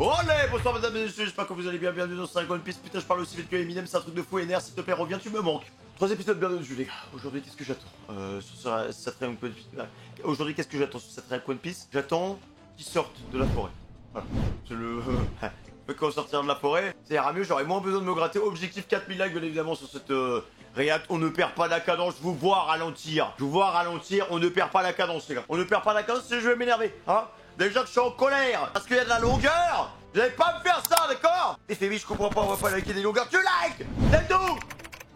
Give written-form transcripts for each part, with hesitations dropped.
Olé, bonsoir mesdames et messieurs, j'espère que vous allez bien, bienvenue dans 5 One Piece. Putain, je parle aussi vite que Eminem, c'est un truc de fou. NR, s'il te plaît, reviens, tu me manques. 3 épisodes bien dessus les gars. Aujourd'hui, qu'est-ce que j'attends sur cette One Piece. Aujourd'hui, qu'est-ce que j'attends sur cette One Piece? J'attends qu'ils sortent de la forêt. Voilà. C'est le... quand sortir de la forêt, ça ira mieux, j'aurai moins besoin de me gratter. Objectif 4000 likes, bien évidemment, sur cette... React, on ne perd pas la cadence, je vous vois ralentir. Je vous vois ralentir, on ne perd pas la cadence, les gars. On ne perd pas la cadence, je vais m'énerver, hein. Déjà que je suis en colère, parce qu'il y a de la longueur. Vous allez pas me faire ça, d'accord? Et Fébi, je comprends pas, on va pas liker des longueurs. Tu likes Nendo,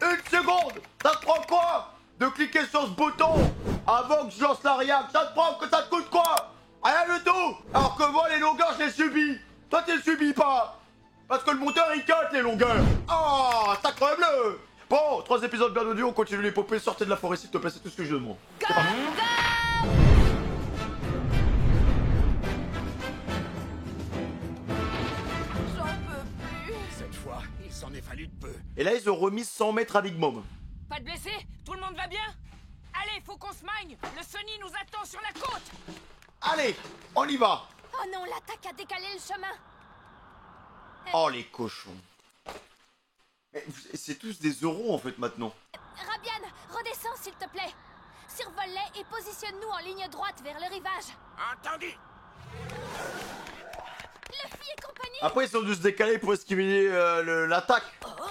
une seconde. Ça te prend quoi de cliquer sur ce bouton avant que je lance la React? Ça te coûte quoi? Rien du tout. Alors que moi, les longueurs, je les subis. Toi, tu les subis pas. Parce que le monteur, il cut les longueurs. Oh, sacre-bleu. Bon, 3 épisodes bien audio, on continue l'épopée, sortez de la forêt s'il te plaît, c'est tout ce que je demande. C'est parti. J'en peux plus. Cette fois, il s'en est fallu de peu. Et là, ils ont remis 100 mètres à Big Mom. Pas de blessés? Tout le monde va bien? Allez, faut qu'on se magne. Le Sony nous attend sur la côte. Allez, on y va. Oh non, l'attaque a décalé le chemin. Oh, les cochons. Mais c'est tous des euros, en fait, maintenant. Rabian, redescends s'il te plaît. Survole-les et positionne-nous en ligne droite vers le rivage. Entendu. Luffy et compagnie. Après, ils ont dû se décaler pour esquiver l'attaque. Oh,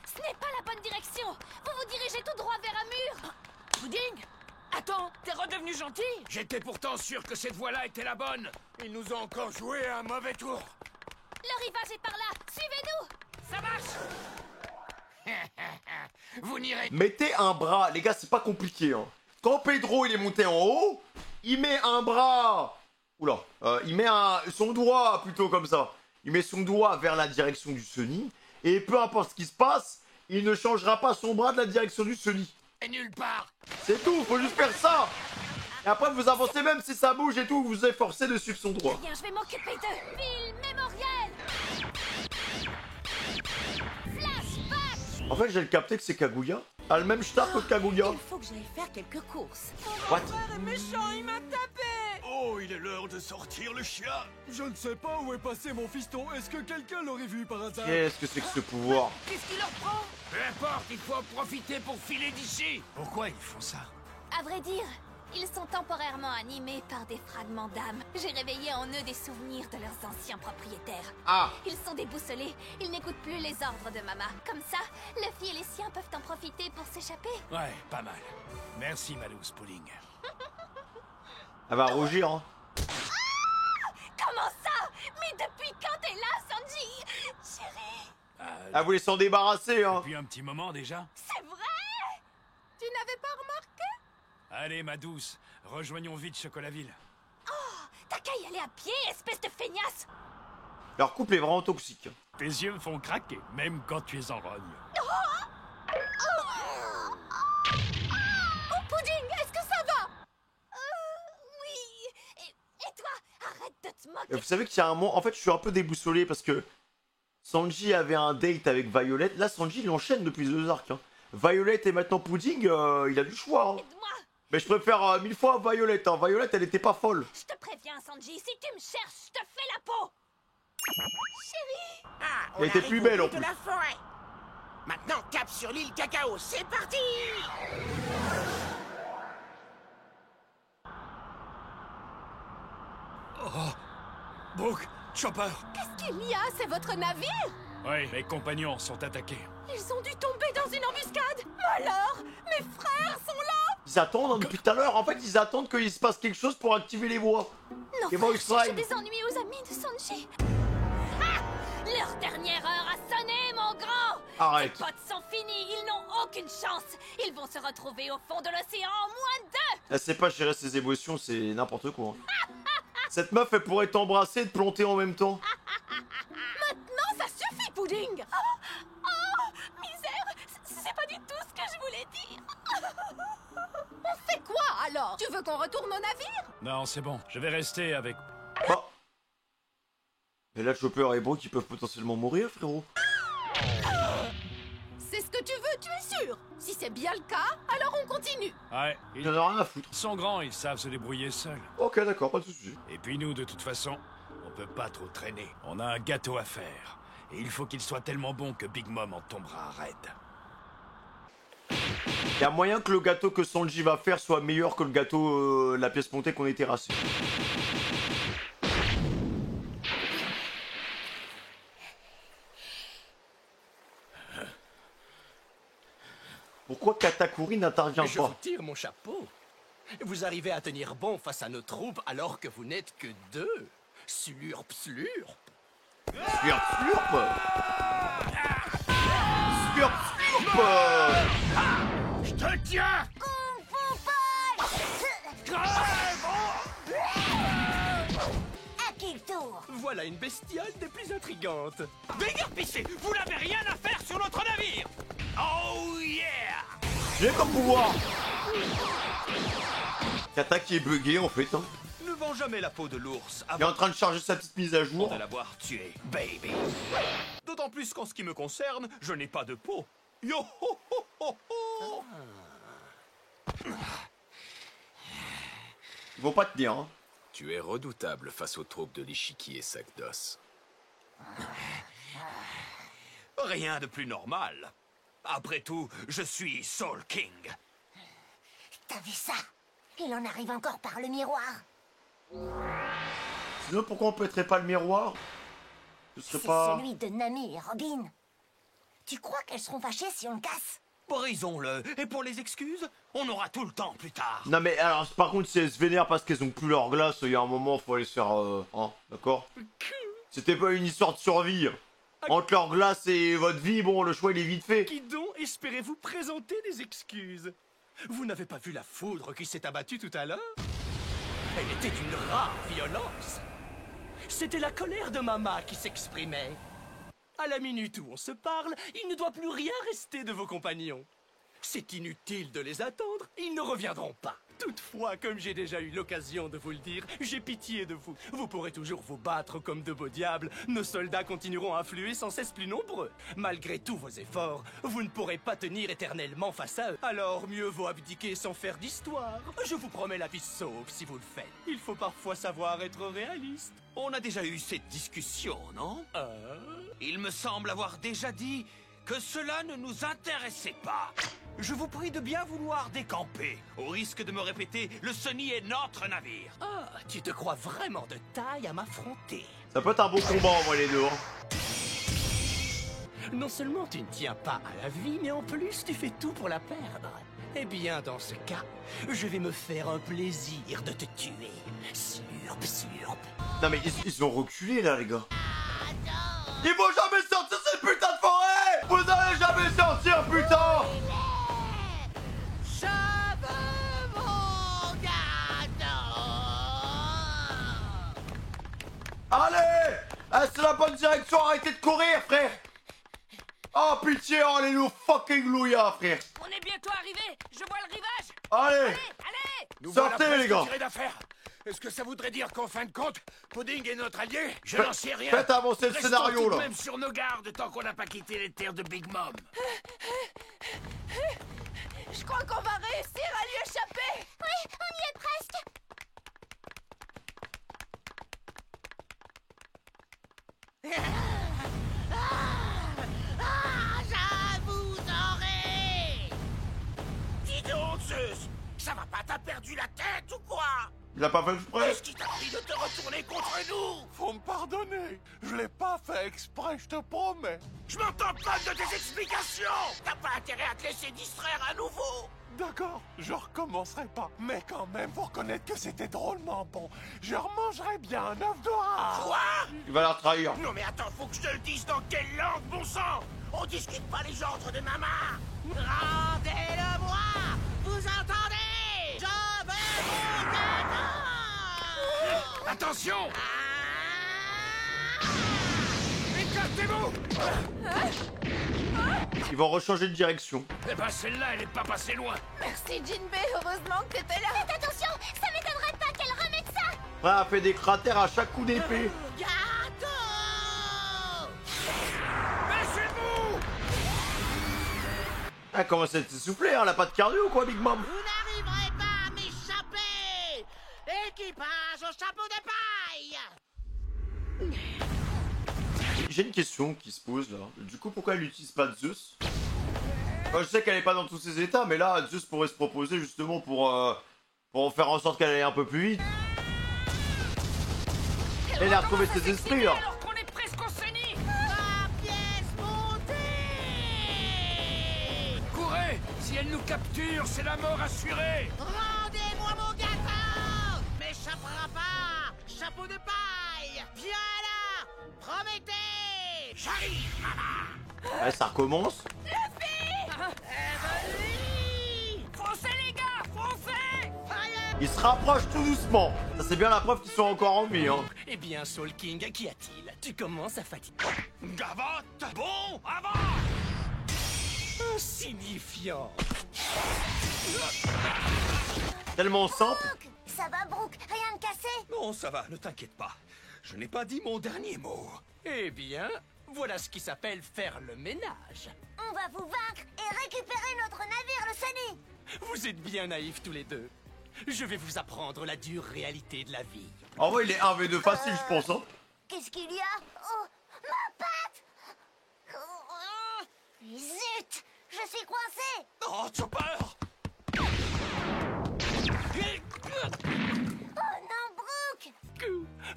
ce n'est pas la bonne direction. Vous vous dirigez tout droit vers un mur. Pudding, attends, t'es redevenu gentil? J'étais pourtant sûr que cette voie-là était la bonne. Ils nous ont encore joué un mauvais tour. Le rivage est par là. Suivez-nous. Ça marche. Vous n'irez... Mettez un bras, les gars, c'est pas compliqué, hein. Quand Pedro, il est monté en haut, il met un bras... Oula, il met son doigt, plutôt comme ça. Il met son doigt vers la direction du Sunny, et peu importe ce qui se passe, il ne changera pas son bras de la direction du Sunny. Et nulle part. C'est tout, faut juste faire ça. Et après, vous avancez même si ça bouge et tout, vous vous efforcez de suivre son droit. Bien, je vais m'occuper de ville mémorielle. Flashback. En fait, j'ai capté que c'est Kaguya. A le même star que Kaguya. Il faut que j'aille faire quelques courses. What? Frère est méchant, il m'a tapé. Oh, il est l'heure de sortir le chien. Je ne sais pas où est passé mon fiston. Est-ce que quelqu'un l'aurait vu par hasard? Qu'est-ce que c'est que ce pouvoir? Qu'est-ce qu'il leur prend? Peu importe, il faut en profiter pour filer d'ici. Pourquoi ils font ça? À vrai dire, ils sont temporairement animés par des fragments d'âme. J'ai réveillé en eux des souvenirs de leurs anciens propriétaires. Ah. Ils sont déboussolés, ils n'écoutent plus les ordres de Mama. Comme ça, Luffy et les siens peuvent en profiter pour s'échapper. Ouais, pas mal. Merci, ma douce Pudding. Elle va rougir, hein. Comment ça? Mais depuis quand t'es là, Sanji? Chérie, Elle voulait s'en débarrasser, hein. Depuis un petit moment déjà. c'est vrai? Tu n'avais pas remarqué? Allez, ma douce, rejoignons vite Chocolaville. T'as qu'à y aller à pied, espèce de feignasse! Leur couple est vraiment toxique. Tes yeux me font craquer, même quand tu es en rogne. Oh, Pudding, est-ce que ça va? Oui. Et toi, arrête de te Et moquer. vous savez qu'il y a un moment... En fait, je suis un peu déboussolé parce que Sanji avait un date avec Violet. Là, Sanji, il enchaîne depuis 2 arcs, hein. Violet et maintenant Pudding, il a du choix, hein. Aide-moi. Mais je préfère 1000 fois Violet, hein. Violet, elle était pas folle. Je te préviens, Sanji, si tu me cherches, je te fais la peau. Chérie. Ah, on Elle était arrive plus au belle, bout en de plus. la forêt. Maintenant, cap sur l'île Cacao, c'est parti. Brooke, Chopper. Qu'est-ce qu'il y a? C'est votre navire? Oui, mes compagnons sont attaqués. Ils ont dû tomber dans une embuscade. Alors, mes frères sont là. Ils attendent, hein, depuis tout à l'heure. En fait, ils attendent qu'il se passe quelque chose pour activer les voies. Nos Et frères moi, cherchent Slime. des ennuis aux amis de Sanji. Ah! Leur dernière heure a sonné, mon grand. Arrête. Tes potes sont finis, ils n'ont aucune chance. Ils vont se retrouver au fond de l'océan en moins de 2. Elle sait pas gérer ses émotions, c'est n'importe quoi, hein. Cette meuf, elle pourrait t'embrasser et te planter en même temps. Maintenant, ça suffit, Pudding. Oh, misère, c'est pas du tout ce que je voulais dire. On fait quoi, alors? Tu veux qu'on retourne au navire? Non, c'est bon, je vais rester avec... Bah. Et là, Chopper et Brooke, ils peuvent potentiellement mourir, frérot. C'est ce que tu veux, tu es sûr? Si c'est bien le cas, alors on continue. Ouais, Ils en ils ont rien à foutre. sont grands, ils savent se débrouiller seuls. Ok, d'accord, pas de soucis. Et puis nous, de toute façon, on peut pas trop traîner. On a un gâteau à faire. Et il faut qu'il soit tellement bon que Big Mom en tombera raide. Y a moyen que le gâteau que Sanji va faire soit meilleur que le gâteau, la pièce montée qu'on a terrassé. Pourquoi Katakuri n'intervient Je pas? vous tire mon chapeau. Vous arrivez à tenir bon face à nos troupes alors que vous n'êtes que deux. Slurp, slurp. Slurp, slurp. Slurp, slurp. Je te tiens! Kung Fu Punch. À qui tour? Voilà une bestiole des plus intrigantes. Déguerpissez! Vous n'avez rien à faire sur notre navire! Oh yeah! J'ai comme pouvoir. Kata qui est bugué en fait. Hein. Ne vends jamais la peau de l'ours Il est en train de charger sa petite mise à jour. de l'avoir tué, baby. D'autant plus qu'en ce qui me concerne, je n'ai pas de peau. Yo ho ho ho ho. Ils vont pas tenir. Hein. Tu es redoutable face aux troupes de l'Ishiki et Sakdos. Rien de plus normal. Après tout, je suis Soul King. T'as vu ça? Il en arrive encore par le miroir. Sinon pourquoi on pèterait pas le miroir? Ce serait C'est pas... celui de Nami et Robin. Tu crois qu'elles seront fâchées si on le casse? Brisons-le. Et pour les excuses, on aura tout le temps plus tard. Non mais alors par contre si elles se vénèrent parce qu'elles ont plus leur glace, il y a un moment faut aller se faire... hein, d'accord? C'était pas une histoire de survie. Entre leur glace et votre vie, bon le choix il est vite fait. Qui donc espérez-vous présenter des excuses? Vous n'avez pas vu la foudre qui s'est abattue tout à l'heure? Elle était d'une rare violence. C'était la colère de Mama qui s'exprimait. À la minute où on se parle, il ne doit plus rien rester de vos compagnons. C'est inutile de les attendre, ils ne reviendront pas. Toutefois, comme j'ai déjà eu l'occasion de vous le dire, j'ai pitié de vous. Vous pourrez toujours vous battre comme de beaux diables. Nos soldats continueront à affluer sans cesse plus nombreux. Malgré tous vos efforts, vous ne pourrez pas tenir éternellement face à eux. Alors mieux vaut abdiquer sans faire d'histoire. Je vous promets la vie sauve si vous le faites. Il faut parfois savoir être réaliste. On a déjà eu cette discussion, non? Il me semble avoir déjà dit que cela ne nous intéressait pas. Je vous prie de bien vouloir décamper, au risque de me répéter, le Sunny est notre navire. Ah, tu te crois vraiment de taille à m'affronter? Ça peut être un beau combat en vrai les deux. Hein. Non seulement tu ne tiens pas à la vie, mais en plus tu fais tout pour la perdre. Eh bien, dans ce cas, je vais me faire un plaisir de te tuer. Slurp, slurp. Non mais ils ont reculé là les gars. Ils vont jamais sortir cette putain de forêt. Vous allez jamais sortir putain. Je veux mon gâteau. Allez. Ah, c'est la bonne direction, arrêtez de courir frère. Oh pitié, alléluia fucking louia frère. On est bientôt arrivé. Je vois le rivage. Allez. Allez. Nous Sortez, voilà les gars. presque tirés d'affaire. Est-ce que ça voudrait dire qu'en fin de compte, Pudding est notre allié? Je Faites- n'en sais rien. faites avancer le Restons scénario, tout de là. même sur nos gardes tant qu'on n'a pas quitté les terres de Big Mom. Je crois qu'on va réussir à lui échapper. Oui, on y est presque. Je vous aurai. Dis donc, Zeus, Ça va pas, t'as perdu la tête ou quoi? Il a pas fait exprès. Qu'est-ce qui t'a pris de te retourner contre nous? Faut me pardonner. Je l'ai pas fait exprès, je te promets. Je m'entends pas de tes explications. T'as pas intérêt à te laisser distraire à nouveau. D'accord, je recommencerai pas. Mais quand même, faut reconnaître que c'était drôlement bon. Je remangerai bien un œuf de rat. Quoi? Il va la trahir. Non mais attends, faut que je te le dise dans quelle langue, bon sang? On discute pas les ordres de maman. Rendez-le-moi. Vous entendez? Je veux mon gâteau. Attention! Ah. Écartez-vous! Ils vont rechanger de direction. Eh ben celle-là, elle est pas passée loin. Merci Jinbei, heureusement que t'étais là. Faites attention, ça m'étonnerait pas qu'elle remette ça. Ouais, elle fait des cratères à chaque coup d'épée. Gâteau. Baissez-vous! Elle commence à s'essouffler, hein. Elle a pas de cardio ou quoi Big Mom? Vous n'arriverez pas à m'échapper. Équipage au chapeau de paille. j'ai une question qui se pose là. Du coup, pourquoi elle n'utilise pas Zeus? Moi, je sais qu'elle est pas dans tous ses états, mais là, Zeus pourrait se proposer justement pour faire en sorte qu'elle aille un peu plus vite. Elle a retrouvé ses esprits là. Alors qu'on est presque au Seni. Ma pièce montée. Courez! Si elle nous capture, c'est la mort assurée! Rendez-moi mon gâteau. M'échappera pas. Chapeau de paille. Viens là. Prométhée. J'arrive, maman. Ouais, ça recommence. Foncez les gars, foncez. Fire. Ils se rapprochent tout doucement. Ça c'est bien la preuve qu'ils sont encore en vie. Hein. Eh bien, Soul King, qu'y a-t-il? Tu commences à fatiguer. Gavotte! Bon, avant! Insignifiant. Tellement simple. Brooke, ça va, Brooke? Rien de cassé? Non, ça va, ne t'inquiète pas. Je n'ai pas dit mon dernier mot. Eh bien, voilà ce qui s'appelle faire le ménage. On va vous vaincre et récupérer notre navire, le Sunny. Vous êtes bien naïfs tous les deux. Je vais vous apprendre la dure réalité de la vie. En vrai, il est 1v2 facile, je pense. Hein. Qu'est-ce qu'il y a? Oh, ma patte! Oh, zut! Je suis coincée! Oh, Chopper! Oh non, Brooke!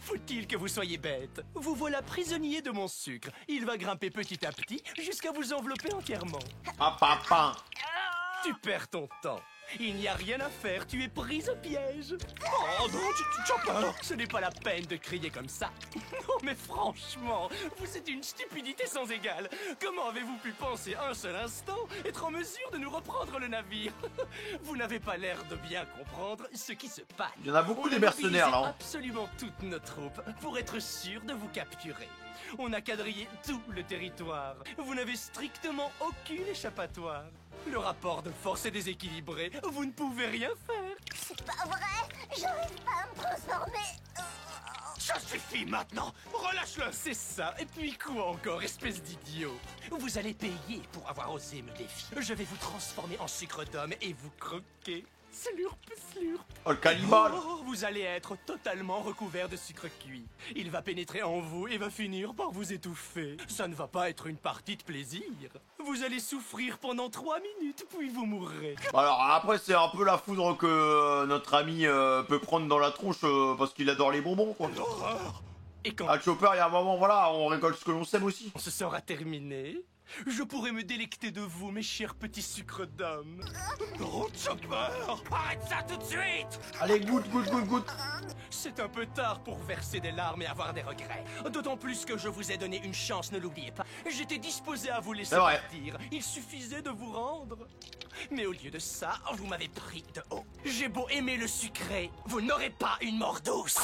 Faut-il que vous soyez bête? Vous voilà prisonnier de mon sucre. Il va grimper petit à petit jusqu'à vous envelopper entièrement. Ah, papa. Tu perds ton temps. Il n'y a rien à faire, tu es prise au piège. Oh non, Chopper! Ce n'est pas la peine de crier comme ça. Oh, mais franchement, vous êtes une stupidité sans égale. Comment avez-vous pu penser un seul instant être en mesure de nous reprendre le navire? Vous n'avez pas l'air de bien comprendre ce qui se passe. Il y en a beaucoup On des mercenaires là. Hein. absolument toutes nos troupes pour être sûr de vous capturer. On a quadrillé tout le territoire. Vous n'avez strictement aucune échappatoire. Le rapport de force est déséquilibré. Vous ne pouvez rien faire. C'est pas vrai! J'arrive pas à me transformer! Ça suffit maintenant. Relâche-le. C'est ça. Et puis quoi encore, espèce d'idiot? Vous allez payer pour avoir osé me défier. Je vais vous transformer en sucre d'homme et vous croquer. Slurp, slurp. Oh, le cannibale. Oh, vous allez être totalement recouvert de sucre cuit. Il va pénétrer en vous et va finir par vous étouffer. Ça ne va pas être une partie de plaisir. Vous allez souffrir pendant 3 minutes, puis vous mourrez. Alors après, c'est un peu la foudre que notre ami peut prendre dans la tronche parce qu'il adore les bonbons, quoi. L'horreur. Et quand À Chopper, il y a un moment, voilà, on récolte ce que l'on sème aussi. ce sera terminé, je pourrai me délecter de vous, mes chers petits sucres d'homme. Non, Chopper! Arrête ça tout de suite. Allez, goûte, goûte, goûte, goûte. C'est un peu tard pour verser des larmes et avoir des regrets. D'autant plus que je vous ai donné une chance, ne l'oubliez pas. J'étais disposé à vous laisser C'est vrai. partir. Il suffisait de vous rendre. Mais au lieu de ça, vous m'avez pris de haut. J'ai beau aimer le sucré, vous n'aurez pas une mort douce.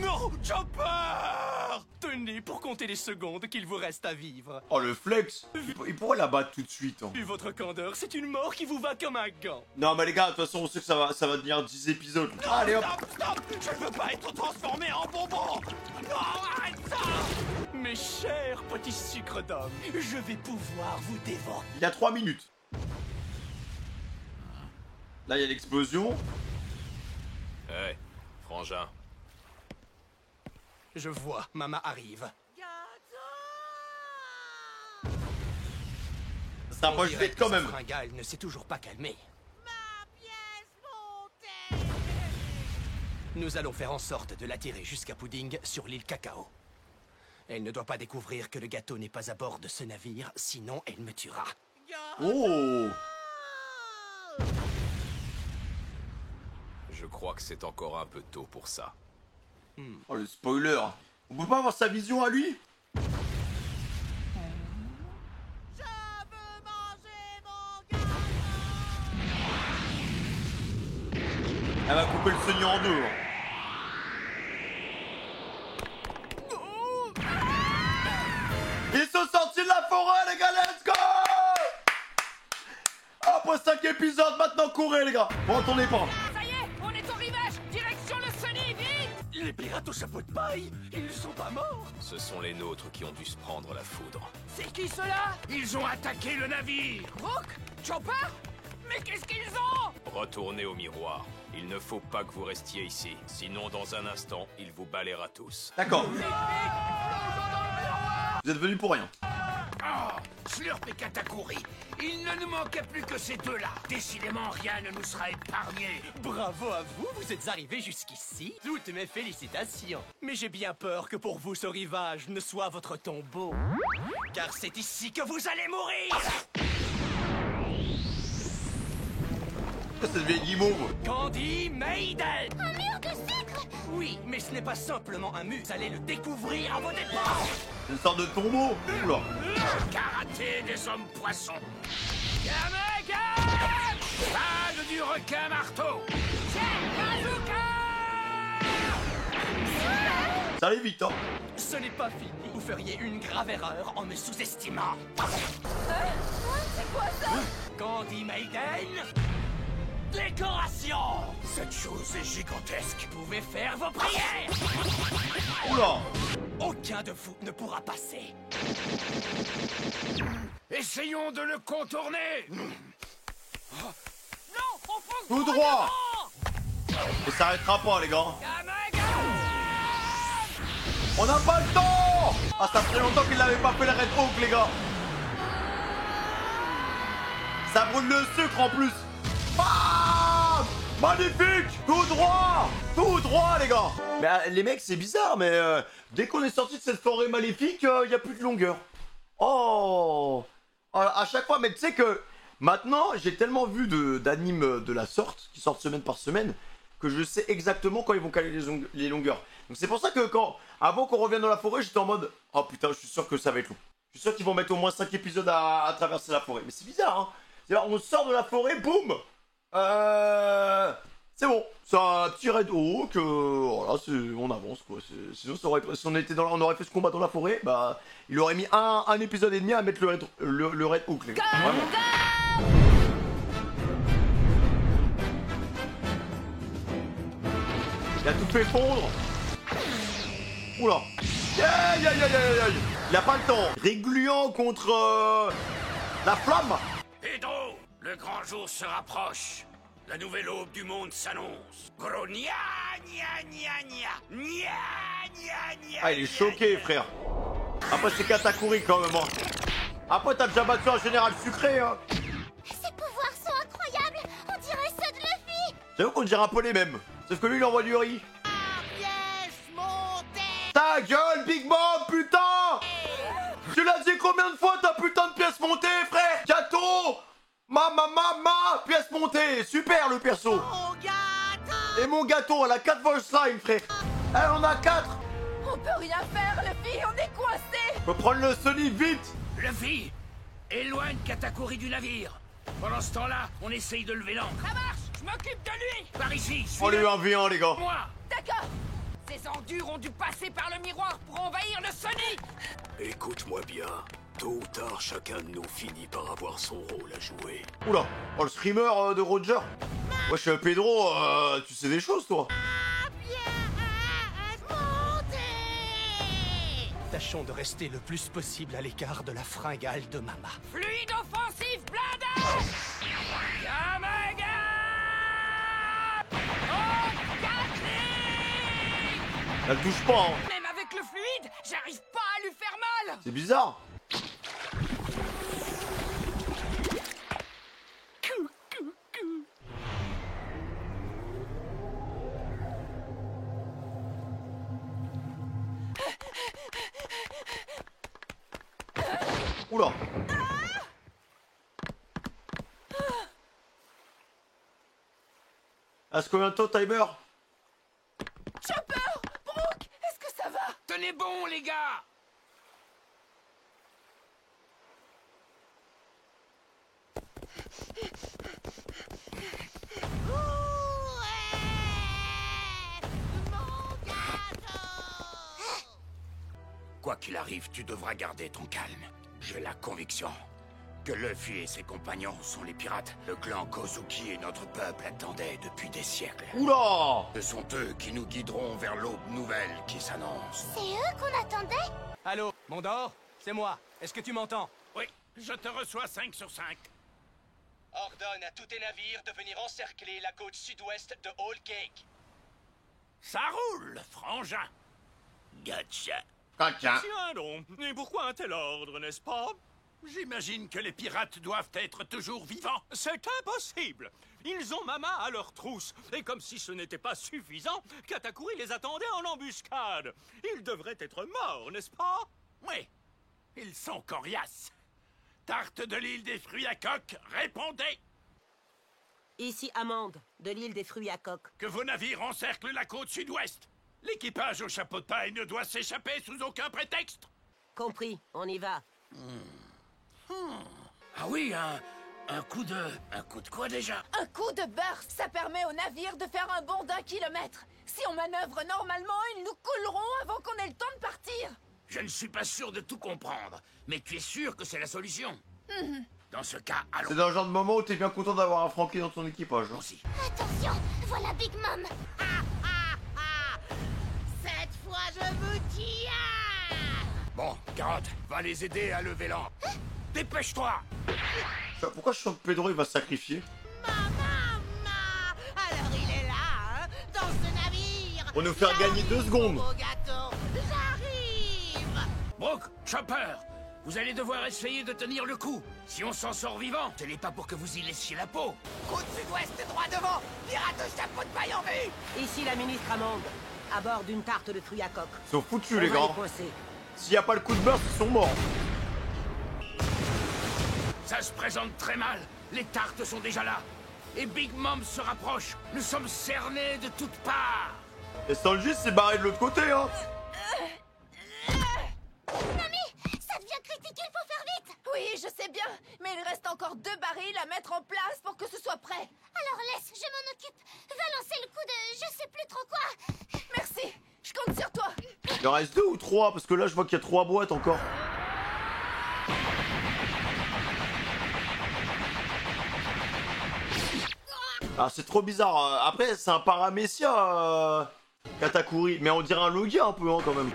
Non, Chopper! Tenez pour compter les secondes qu'il vous reste à vivre. Oh, le flex. Il pourrait la battre tout de suite. Hein. Vu votre candeur, c'est une mort qui vous va comme un gant. Non, mais les gars, de toute façon, on sait que ça va tenir 10 épisodes. Allez, hop. Stop, stop! Je ne veux pas être transformé en bonbon! Non, arrête ça! Mes chers petits sucres d'homme, je vais pouvoir vous dévorer. Il y a 3 minutes. Là, il y a l'explosion. Hé, frangin. Je vois, Mama arrive. Ça s'approche On dirait vite que quand ce même. fringale ne s'est toujours pas calmé. Ma pièce montée. Nous allons faire en sorte de l'attirer jusqu'à Pudding sur l'île Cacao. Elle ne doit pas découvrir que le gâteau n'est pas à bord de ce navire, sinon elle me tuera. Oh. Je crois que c'est encore un peu tôt pour ça. Oh, le spoiler. On peut pas avoir sa vision à lui? Je veux manger mon gâteau. Elle va couper le Seigneur en deux. Hein. Ils sont sortis de la forêt, les gars, let's go! Après 5 épisodes, maintenant courez, les gars. Bon, attendez pas. Ça y est, on est au rivage! Direction le Sunny, vite! Les pirates au chapeau de paille, ils ne sont pas morts. Ce sont les nôtres qui ont dû se prendre la foudre. C'est qui ceux-là? Ils ont attaqué le navire! Brooke? Chopper? Mais qu'est-ce qu'ils ont? Retournez au miroir. Il ne faut pas que vous restiez ici. Sinon, dans un instant, il vous balayera tous. D'accord. Plongeons dans le Vous êtes venus pour rien. Oh, Slurp et Katakuri, il ne nous manquait plus que ces deux-là. Décidément, rien ne nous sera épargné. Bravo à vous, vous êtes arrivés jusqu'ici. Toutes mes félicitations. Mais j'ai bien peur que pour vous, ce rivage ne soit votre tombeau. Car c'est ici que vous allez mourir. Cette vieille guimauve. Candy Maiden. Un mur de sucre! Oui, mais ce n'est pas simplement un mur. Vous allez le découvrir à vos dépens. C'est une sorte de tombeau. Oula. Karaté des hommes poissons. Kamega! Balle du requin marteau. Bazooka! Ça allait vite, hein. Ce n'est pas fini. Vous feriez une grave erreur en me sous-estimant. C'est quoi ça? Candy Maiden. Décoration. Cette chose est gigantesque. Vous pouvez faire vos prières. Oula. Aucun de vous ne pourra passer. Essayons de le contourner. Non, on fonce Tout droit. Et ça arrêtera pas, les gars. On n'a pas le temps. Ah, ça fait longtemps qu'il n'avait pas fait la Red Hawk, les gars. Ça brûle le sucre en plus. Ah, magnifique. Tout droit. Tout droit, les gars. Mais les mecs, c'est bizarre, mais dès qu'on est sorti de cette forêt maléfique, il n'y a plus de longueur. Oh. À chaque fois, mais tu sais que maintenant, j'ai tellement vu d'animes de la sorte, qui sortent semaine par semaine, que je sais exactement quand ils vont caler les longueurs. Donc c'est pour ça que avant qu'on revienne dans la forêt, j'étais en mode oh putain, je suis sûr que ça va être long. Je suis sûr qu'ils vont mettre au moins 5 épisodes à traverser la forêt. Mais c'est bizarre, hein. C'est-à-dire, on sort de la forêt, boum. C'est bon. C'est un petit Red Hawk. Voilà, on avance quoi. Sinon, si on aurait fait ce combat dans la forêt, bah, il aurait mis un épisode et demi à mettre le Red Hawk, les gars. Vraiment. Il a tout fait fondre. Oula. Aïe, aïe, aïe, aïe, aïe. Il a pas le temps. Régluant contre la flamme. Pedro, le grand jour se rapproche. La nouvelle aube du monde s'annonce. Gros nia, nia, nia, nia, nia, nia, nia. Ah, il est choqué, frère. Après, c'est Katakuri quand même. Hein. Après, t'as déjà battu un général sucré. Hein. Ses pouvoirs sont incroyables! On dirait ceux de Luffy! J'avoue qu'on dirait un peu les mêmes. Sauf que lui, il envoie du riz. Pièce montée! Ta gueule, Big Mom, putain! Tu l'as dit combien de fois ta putain de pièce montée, frère? Gâteau! Pièce montée! Super le perso! Mon gâteau! Et mon gâteau, elle a 4 voice line, frère! Elle en a 4! On peut rien faire, Luffy! On est coincé! Faut prendre le Sonic vite! Luffy, éloigne Katakuri du navire. Pendant ce temps-là, on essaye de lever l'ancre. Ça marche! Je m'occupe de lui! Par ici, On lui suis-le. 1v1, les gars! Moi. D'accord! Ces endures ont dû passer par le miroir pour envahir le Sonic! Écoute-moi bien. Tôt ou tard, chacun de nous finit par avoir son rôle à jouer. Oula! Oh, le streamer de Roger! Wesh, Pedro, tu sais des choses, toi? Pièce montée! Tâchons de rester le plus possible à l'écart de la fringale de Mama. Fluide offensif blindage! Kamega! Elle touche pas, hein! Même avec le fluide, j'arrive pas à lui faire mal! C'est bizarre! Oula! Est-ce combien de temps, timer? Chopper! Brooke! Est-ce que ça va? Tenez bon, les gars! Mon gâteau! Quoi qu'il arrive, tu devras garder ton calme. J'ai la conviction que Luffy et ses compagnons sont les pirates. Le clan Kozuki et notre peuple attendaient depuis des siècles. Oula! Ce sont eux qui nous guideront vers l'aube nouvelle qui s'annonce. C'est eux qu'on attendait? Allô, Mondor? C'est moi. Est-ce que tu m'entends? Oui, je te reçois 5 sur 5. Ordonne à tous tes navires de venir encercler la côte sud-ouest de Whole Cake. Ça roule, frangin. Gotcha. Caca. Tiens donc, et pourquoi un tel ordre, n'est-ce pas? J'imagine que les pirates doivent être toujours vivants. C'est impossible. Ils ont Mama à leur trousse. Et comme si ce n'était pas suffisant, Katakuri les attendait en embuscade. Ils devraient être morts, n'est-ce pas? Oui, ils sont coriaces. Tarte de l'île des fruits à coque, répondez! Ici Amande, de l'île des fruits à coque. Que vos navires encerclent la côte sud-ouest. L'équipage au chapeau de paille ne doit s'échapper sous aucun prétexte. Compris, on y va. Ah oui, un coup de... Un coup de quoi déjà? Un coup de burst, ça permet au navire de faire un bond d'1 kilomètre. Si on manœuvre normalement, ils nous couleront avant qu'on ait le temps de partir. Je ne suis pas sûr de tout comprendre, mais tu es sûr que c'est la solution? Dans ce cas, C'est allons-y. dans le genre de moment où t'es bien content d'avoir un Frankie dans ton équipage. Hein. Attention, voilà Big Mom. Cette fois, je vous tiens. Bon, Carotte, va les aider à lever l'ancre. Dépêche-toi! Pourquoi je sens que Pedro il va se sacrifier? Maman, alors il est là, hein, dans ce navire. Pour nous faire gagner 2 secondes. Au gâteau, j'arrive. Brooke, Chopper, vous allez devoir essayer de tenir le coup. Si on s'en sort vivant, ce n'est pas pour que vous y laissiez la peau. Côte sud-ouest, droit devant. Pirate au chapeau de paille en vue. Ici la ministre Amande, à bord d'une tarte de fruits à coque. Ils sont foutus On les va gars. les coincer. S'il n'y a pas le coup de burst, ils sont morts. Ça se présente très mal. Les tartes sont déjà là. Et Big Mom se rapproche. Nous sommes cernés de toutes parts. Et Sanji s'est barré de l'autre côté hein. Ça devient critique, il faut faire vite. Oui, je sais bien, mais il reste encore 2 barils à mettre en place pour que ce soit prêt. Alors laisse, je m'en occupe. Va lancer le coup de je sais plus trop quoi. Merci, je compte sur toi. Il en reste 2 ou 3 parce que là je vois qu'il y a 3 boîtes encore. Ah c'est trop bizarre. Après c'est un paramécia Katakuri. Mais on dirait un Logia un peu hein, quand même.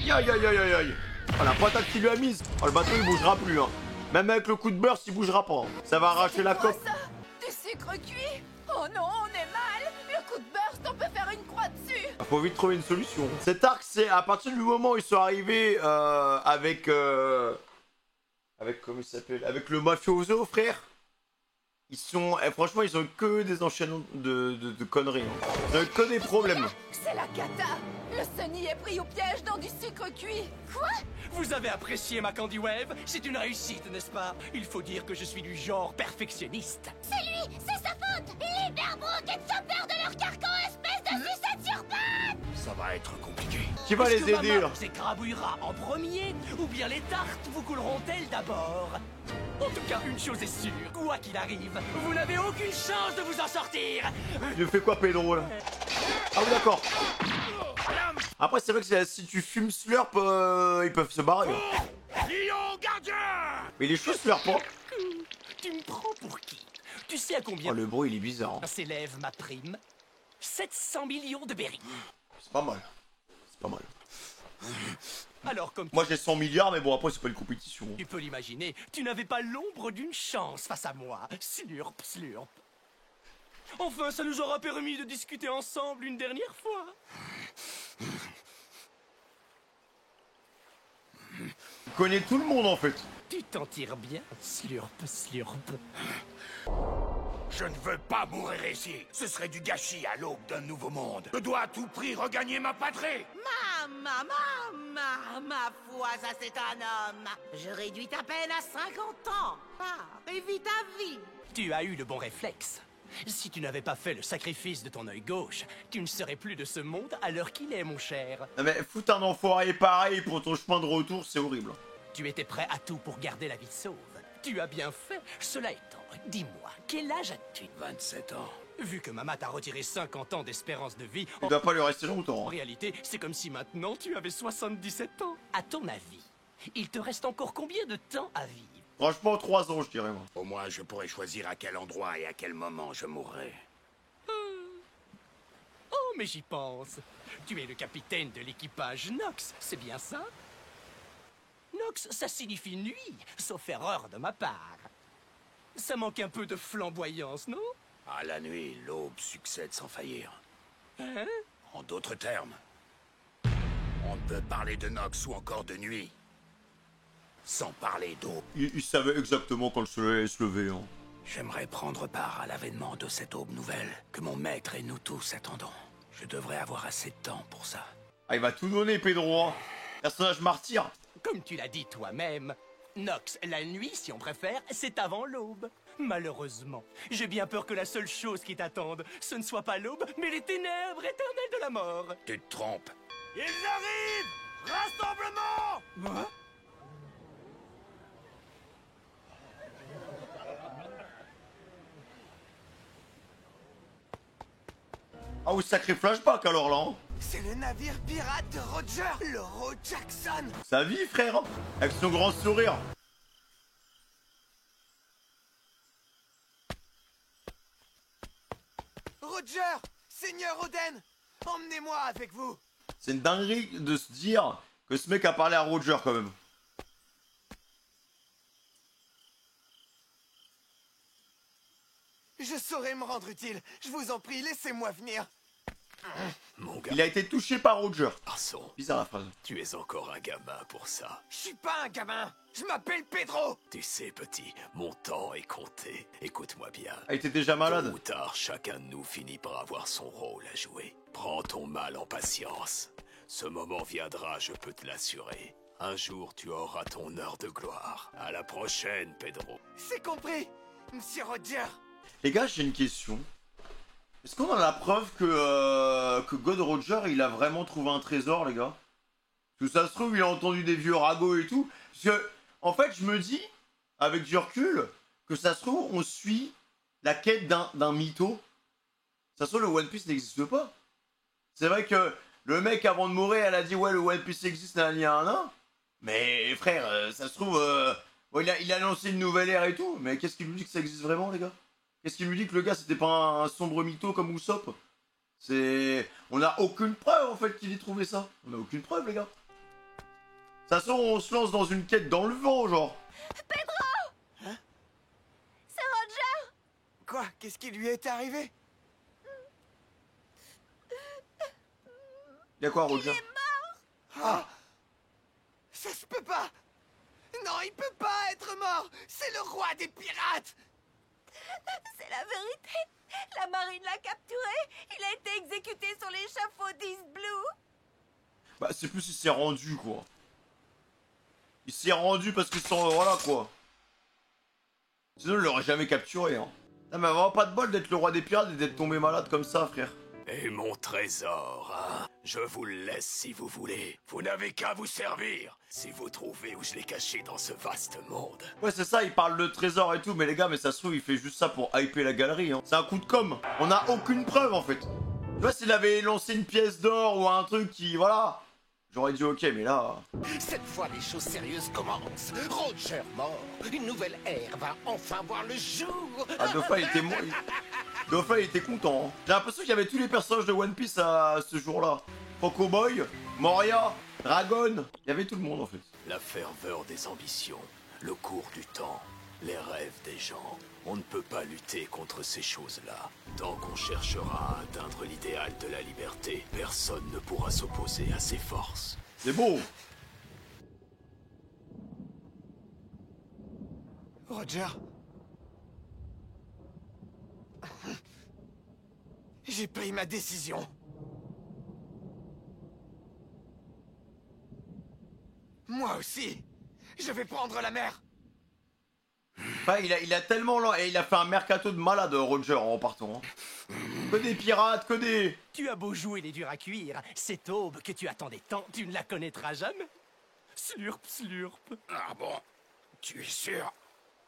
Aïe aïe aïe aïe aïe. Oh, la patate qu'il lui a mise. Oh, le bateau il bougera plus hein. Même avec le coup de burst il bougera pas. Hein. Ça va arracher la Quoi coque. ça? Du sucre cuit? Oh non, on est mal. Le coup de burst, on peut faire une croix dessus. Faut vite trouver une solution. Cet arc c'est à partir du moment où ils sont arrivés avec comment il s'appelle? Avec le mafioso frère. Ils sont... franchement, ils ont que des enchaînements de conneries. Hein. Ils ont que des problèmes. C'est la cata. Le Sunny est pris au piège dans du sucre cuit. Quoi? Vous avez apprécié ma Candy Wave? C'est une réussite, n'est-ce pas? Il faut dire que je suis du genre perfectionniste. C'est lui, c'est sa faute. Libère Brooke et Chopper de leur carcan, espèce de sucette sur pattes. Ça va être compliqué. Qui va Est-ce les que aider Mama là? vous écrabouillera en premier, ou bien les tartes vous couleront-elles d'abord? En tout cas, une chose est sûre, quoi qu'il arrive, vous n'avez aucune chance de vous en sortir. Il nous fait quoi Pedro là? Ah oui d'accord. Après c'est vrai que si tu fumes Slurp, ils peuvent se barrer. Hein. Lion gardien! Mais les choses Slurp pas. Tu me prends pour qui? Tu sais à combien Oh le bruit il est bizarre. Hein. s'élève ma prime? 700 millions de berries. C'est pas mal. C'est pas mal. Alors, comme Moi j'ai 100 milliards mais bon après c'est pas une compétition. tu peux l'imaginer, tu n'avais pas l'ombre d'une chance face à moi. Slurp, slurp. Enfin, ça nous aura permis de discuter ensemble une dernière fois. Tu connais tout le monde en fait. Tu t'en tires bien, slurp, slurp. Je ne veux pas mourir ici. Ce serait du gâchis à l'aube d'un nouveau monde. Je dois à tout prix regagner ma patrie. Ma foi, ça c'est un homme. Je réduis ta peine à 50 ans. Et vis ta vie. Tu as eu le bon réflexe. Si tu n'avais pas fait le sacrifice de ton œil gauche, tu ne serais plus de ce monde à l'heure qu'il est, mon cher. Non, mais foutre un enfoiré pareil pour ton chemin de retour c'est horrible. Tu étais prêt à tout pour garder la vie sauve. Tu as bien fait. Cela étant, dis-moi, quel âge as-tu? 27 ans. Vu que Mama t'a retiré 50 ans d'espérance de vie, Il doit pas lui rester en longtemps. Hein. réalité, c'est comme si maintenant tu avais 77 ans. À ton avis, il te reste encore combien de temps à vivre? Franchement 3 ans je dirais moi. Au moins, je pourrais choisir à quel endroit et à quel moment je mourrai. Oh, mais j'y pense. Tu es le capitaine de l'équipage Nox, c'est bien ça? Nox, ça signifie nuit, sauf erreur de ma part. Ça manque un peu de flamboyance, non? À la nuit, l'aube succède sans faillir. Hein? En d'autres termes, On ne peut parler de Nox ou encore de nuit sans parler d'eau. Il savait exactement quand le soleil allait se lever. Hein. J'aimerais prendre part à l'avènement de cette aube nouvelle que mon maître et nous tous attendons. Je devrais avoir assez de temps pour ça. Ah, il va tout donner, Pedro. Hein. Personnage martyr. Comme tu l'as dit toi-même, Nox, la nuit, si on préfère, c'est avant l'aube. Malheureusement, j'ai bien peur que la seule chose qui t'attende, ce ne soit pas l'aube, mais les ténèbres éternelles de la mort. Tu te trompes. Ils arrivent! Rassemblement! Ah oui, sacré flashback alors là. Hein. C'est le navire pirate de Roger, le Roe Jackson. Sa vie, frère. Hein. Avec son grand sourire. Roger, Seigneur Oden, emmenez-moi avec vous. C'est une dinguerie de se dire que ce mec a parlé à Roger quand même. Je saurai me rendre utile. Je vous en prie, laissez-moi venir. Mon Il a été touché par Roger. garçon, Bizarre la phrase. tu es encore un gamin pour ça. Je suis pas un gamin. Je m'appelle Pedro. Tu sais, petit, mon temps est compté. Écoute-moi bien. Ah, il était déjà malade. Tôt ou tard, chacun de nous finit par avoir son rôle à jouer. Prends ton mal en patience. Ce moment viendra, je peux te l'assurer. Un jour, tu auras ton heure de gloire. À la prochaine, Pedro. C'est compris, Monsieur Roger. Les gars, j'ai une question. Est-ce qu'on a la preuve que God Roger, il a vraiment trouvé un trésor, les gars? Parce que ça se trouve, il a entendu des vieux ragots et tout. Parce que, en fait, je me dis, avec du recul, que ça se trouve, on suit la quête d'un mytho. Ça se trouve, le One Piece n'existe pas. C'est vrai que le mec, avant de mourir, elle a dit, ouais, le One Piece existe, nan. Mais, frère, ça se trouve, il a lancé une nouvelle ère et tout. Mais qu'est-ce qui lui dit que ça existe vraiment, les gars? Qu'est-ce qui lui dit que le gars c'était pas un sombre mytho comme Usopp? On a aucune preuve en fait qu'il ait trouvé ça. On a aucune preuve les gars. Ça se trouve on se lance dans une quête dans le vent genre. Pedro! Hein? C'est Roger! Quoi? Qu'est-ce qui lui est arrivé? Y'a quoi Roger? Ah! Ça se peut pas! Non, il peut pas être mort! C'est le roi des pirates! C'est la vérité! La marine l'a capturé! Il a été exécuté sur l'échafaud d'East Blue! Bah c'est plus il s'est rendu quoi. Il s'est rendu parce que sans... Voilà quoi. Sinon il l'aurait jamais capturé hein. Ah mais vraiment pas de bol d'être le roi des pirates et d'être tombé malade comme ça frère. Et mon trésor, hein? Je vous le laisse si vous voulez. Vous n'avez qu'à vous servir. Si vous trouvez où je l'ai caché dans ce vaste monde. Ouais c'est ça, il parle de trésor et tout, mais les gars, mais ça se trouve, il fait juste ça pour hyper la galerie, hein. C'est un coup de com'. On a aucune preuve, en fait. Tu vois, s'il avait lancé une pièce d'or ou un truc qui... Voilà. J'aurais dit ok, mais là... Cette fois, les choses sérieuses commencent. Roger mort. Une nouvelle ère va enfin voir le jour. Ah, Dauphin, il était... Dauphin, il était content, hein. J'ai l'impression qu'il y avait tous les personnages de One Piece à ce jour-là. Croco Boy, Moria, Dragon... Il y avait tout le monde, en fait. La ferveur des ambitions, le cours du temps, les rêves des gens. On ne peut pas lutter contre ces choses-là. Tant qu'on cherchera à atteindre l'idéal de la liberté, personne ne pourra s'opposer à ses forces. C'est beau. Roger. J'ai pris ma décision. Moi aussi. Je vais prendre la mer. Enfin, il a tellement... Et il a fait un mercato de malade, Roger, en partant. Hein. Que des pirates, que des... Tu as beau jouer les durs à cuire, cette aube que tu attendais tant, tu ne la connaîtras jamais. Slurp, slurp. Ah bon? Tu es sûr?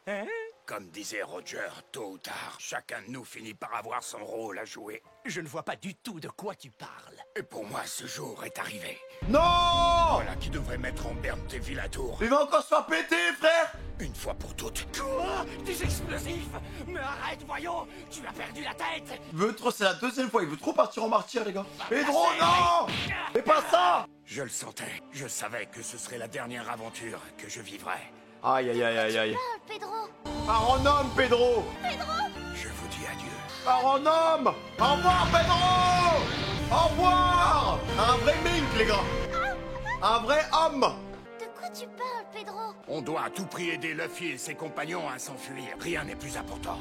Hein? Comme disait Roger, tôt ou tard, chacun de nous finit par avoir son rôle à jouer. Je ne vois pas du tout de quoi tu parles. Et pour moi, ce jour est arrivé. Non! Voilà qui devrait mettre en berne tes villes à tour. Il va encore se faire péter, frère! Une fois pour toutes. Quoi? Des explosifs? Mais arrête, voyons! Tu as perdu la tête! Il veut trop... C'est la deuxième fois, il veut trop partir en martyr, les gars. Pedro, non! Fais pas ça! Je le sentais. Je savais que ce serait la dernière aventure que je vivrais. Aïe, aïe, aïe, aïe, aïe. Pedro! Pars en homme, Pedro! Je vous dis adieu. Pars en homme! Au revoir, Pedro! Au revoir! Un vrai mink, les gars! Un vrai homme. De quoi tu parles, Pedro? On doit à tout prix aider Luffy et ses compagnons à s'enfuir. Rien n'est plus important.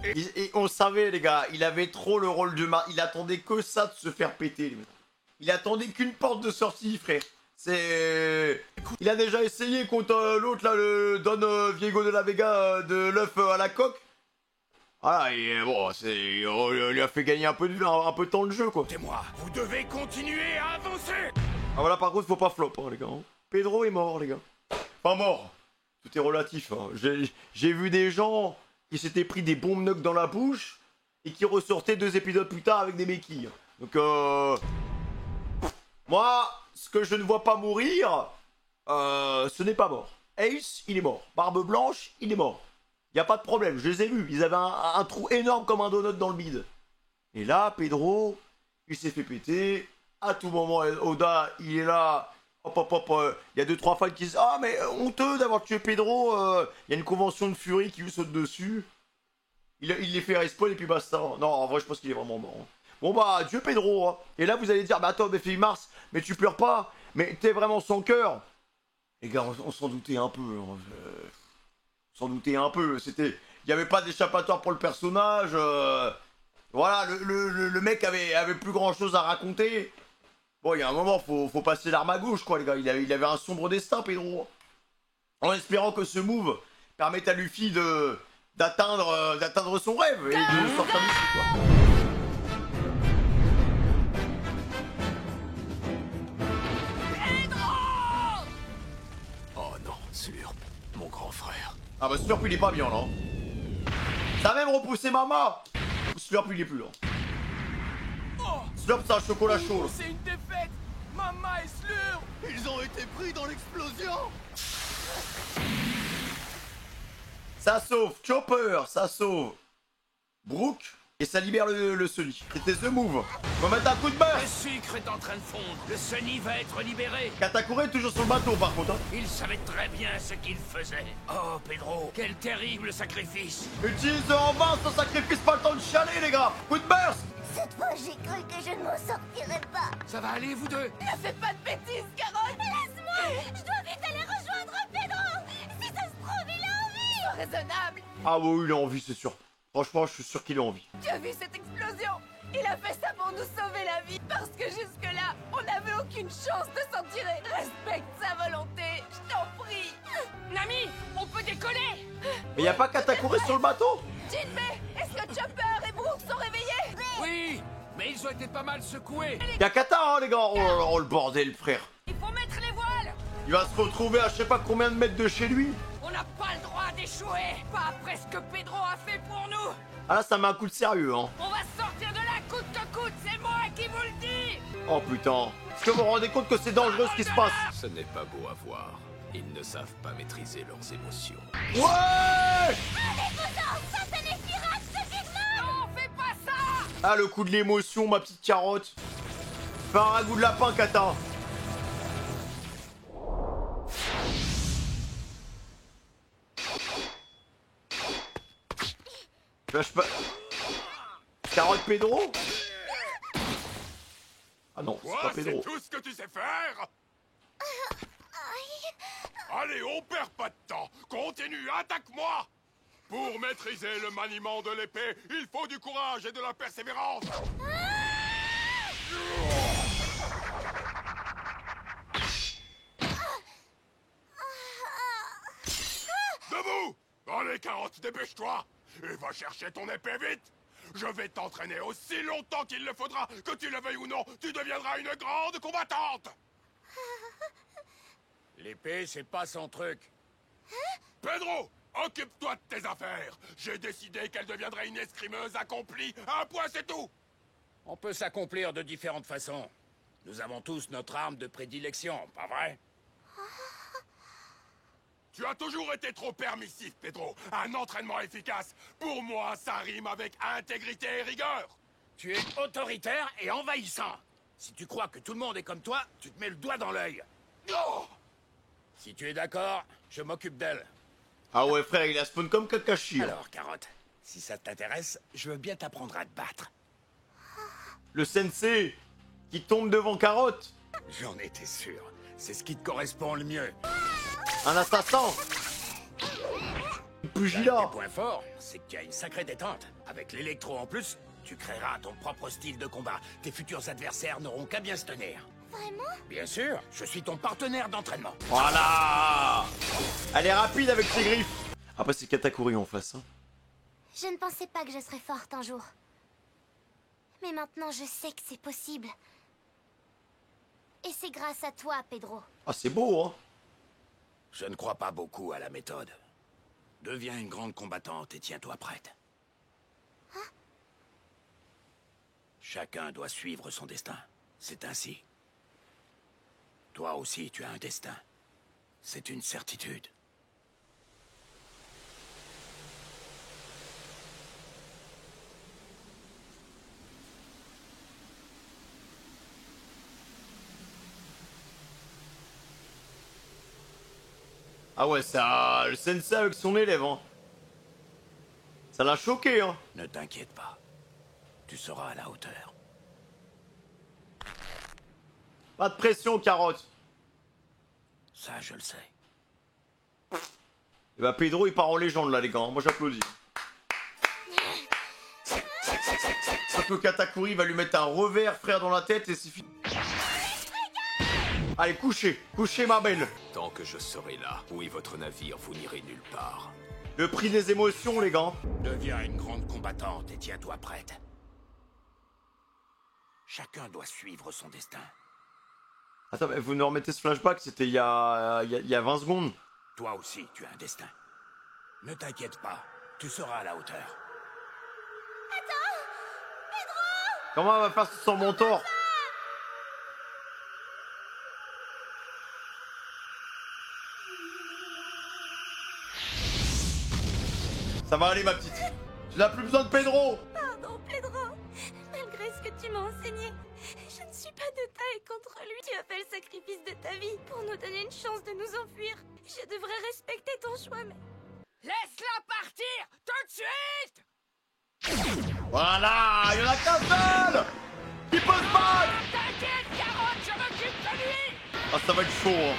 Et on savait, les gars, il avait trop le rôle de il attendait que ça de se faire péter, les mecs. Il attendait qu'une porte de sortie, frère. C'est... Il a déjà essayé contre l'autre, là, le Don Diego de la Vega de l'œuf à la coque. Voilà, et bon, on lui a fait gagner un peu de temps de jeu, quoi. C'est moi, vous devez continuer à avancer. Ah voilà, par contre, faut pas flop, hein, les gars. Pedro est mort, les gars. Pas mort. Tout est relatif, hein. J'ai vu des gens qui s'étaient pris des bombes nugs dans la bouche et qui ressortaient 2 épisodes plus tard avec des béquilles. Donc, moi, ce que je ne vois pas mourir, ce n'est pas mort. Ace, il est mort. Barbe Blanche, il est mort. Y a pas de problème, je les ai vus. Ils avaient un trou énorme comme un donut dans le bide. Et là, Pedro, il s'est fait péter. À tout moment, Oda, il est là. Hop, hop, hop. Il y a 2-3 fans qui disent ah, mais honteux d'avoir tué Pedro. Il y a une convention de furie qui lui saute dessus. Il les fait respawn et puis basta. Non, en vrai, je pense qu'il est vraiment mort. Bon, bah, Dieu Pedro. Hein. Et là, vous allez dire bah, attends, mais Fille Mars, mais tu pleures pas. Mais t'es vraiment sans cœur. Les gars, on s'en doutait un peu. Hein. S'en douter un peu, c'était... Il n'y avait pas d'échappatoire pour le personnage, voilà, le mec avait plus grand chose à raconter. Bon, il y a un moment, faut passer l'arme à gauche, quoi, les gars, il avait un sombre destin, Pedro. En espérant que ce move permette à Luffy d'atteindre son rêve et de sortir d'ici, quoi. Oh non, Slurp, mon grand frère. Ah bah Slurp il est pas bien là. Ça a même repoussé Mama. Slurp il est plus là. Slurp c'est un chocolat chaud. C'est une défaite. Mama et Slurp, Ils ont été pris dans l'explosion. Ça sauve Chopper, ça sauve Brook et ça libère le Sunny. C'était The Move. On va mettre un coup de barre. Le sucre est en train de fondre. Le Sunny va être libéré. Katakuri est toujours sur le bateau par contre. Hein. Il savait très bien ce qu'il faisait. Oh, Pedro, quel terrible sacrifice. Utilise en vain son sacrifice, pas le temps de chialer les gars. Coup de burst. Cette fois, j'ai cru que je ne m'en sortirais pas. Ça va aller, vous deux? Ne fais pas de bêtises, Caroline. Laisse-moi. Je dois vite aller rejoindre Pedro. Si ça se trouve, il a envie. Sois raisonnable. Ah oui, il a envie, c'est sûr. Franchement, je suis sûr qu'il a envie. Tu as vu cette explosion? Il a fait ça pour nous sauver la vie. Parce que jusque-là, on n'avait aucune chance de s'en tirer. Respecte sa volonté, je t'en prie. Nami, on peut décoller. Mais y a pas Katakuri sur le bateau? Jinbei, est-ce que Chopper et Brooke sont réveillés? Oui, mais ils ont été pas mal secoués. Y'a Kata, hein, les gars. Oh, là là, oh, le bordel, frère. Il faut mettre les voiles. Il va se retrouver à je sais pas combien de mètres de chez lui. On n'a pas le droit d'échouer. Pas après ce que Pedro a fait pour nous. Ah là, ça met un coup de sérieux, hein. On va sortir de là coûte que coûte. C'est moi qui vous le dis. Oh putain. Est-ce que vous vous rendez compte que c'est dangereux ce qui se passe? Ce n'est pas beau à voir. Ils ne savent pas maîtriser leurs émotions. Ouais! Non, fais pas ça. Ah, le coup de l'émotion, ma petite carotte. Fais un ragoût de lapin, Kata. Je pas... Carotte Pedro? Ah non, c'est Quoi, pas c'est Pedro. tout ce que tu sais faire? Allez, on perd pas de temps. Continue, attaque-moi. Pour maîtriser le maniement de l'épée, il faut du courage et de la persévérance. Debout! Allez, Carotte, dépêche-toi! Et va chercher ton épée vite! Je vais t'entraîner aussi longtemps qu'il le faudra, que tu le veuilles ou non, tu deviendras une grande combattante! L'épée, c'est pas son truc. Pedro, occupe-toi de tes affaires! J'ai décidé qu'elle deviendrait une escrimeuse accomplie, un point c'est tout! On peut s'accomplir de différentes façons. Nous avons tous notre arme de prédilection, pas vrai? Tu as toujours été trop permissif, Pedro. Un entraînement efficace, pour moi, ça rime avec intégrité et rigueur. Tu es autoritaire et envahissant. Si tu crois que tout le monde est comme toi, tu te mets le doigt dans l'œil. Oh! Si tu es d'accord, je m'occupe d'elle. Ah ouais, frère, il a spawn comme Kakashi. Hein. Alors, Carotte, si ça t'intéresse, je veux bien t'apprendre à te battre. Le sensei qui tombe devant Carotte. J'en étais sûr. C'est ce qui te correspond le mieux. Un assassin. Tes Pugilat. points forts, c'est que tu as une sacrée détente. Avec l'électro en plus, tu créeras ton propre style de combat. Tes futurs adversaires n'auront qu'à bien se tenir. Vraiment? Bien sûr, je suis ton partenaire d'entraînement. Voilà. Elle est rapide avec ses griffes. Après c'est Katakuri en face. Hein. Je ne pensais pas que je serais forte un jour. Mais maintenant, je sais que c'est possible. Et c'est grâce à toi, Pedro. Ah c'est beau hein. Je ne crois pas beaucoup à la méthode. Deviens une grande combattante et tiens-toi prête. Hein? Chacun doit suivre son destin. C'est ainsi. Toi aussi, tu as un destin. C'est une certitude. Ah ouais, ça... Le sensei avec son élève, hein. Ça l'a choqué, hein. Ne t'inquiète pas. Tu seras à la hauteur. Pas de pression, Carotte. Ça, je le sais. Et bah Pedro, il part en légende, là, les gars. Moi, j'applaudis. Sauf que Katakuri va lui mettre un revers, frère, dans la tête et c'est fini. Allez, couchez. Couchez, ma belle. Tant que je serai là, oui, votre navire, vous n'irez nulle part. Le prix des émotions, les gars. Deviens une grande combattante et tiens-toi prête. Chacun doit suivre son destin. Attends, mais vous nous remettez ce flashback, c'était il y a 20 secondes. Toi aussi, tu as un destin. Ne t'inquiète pas, tu seras à la hauteur. Comment elle va faire sans mentor? Ça va aller, ma petite. Tu n'as plus besoin de Pedro. Pardon, Pedro. Malgré ce que tu m'as enseigné, je ne suis pas de taille contre lui. Tu as fait le sacrifice de ta vie pour nous donner une chance de nous enfuir. Je devrais respecter ton choix, mais... Laisse-la partir tout de suite. Voilà, il y en a qu'un seul qui peut se battre. T'inquiète, Carotte, je m'occupe de lui. Ah, ça va être chaud, hein.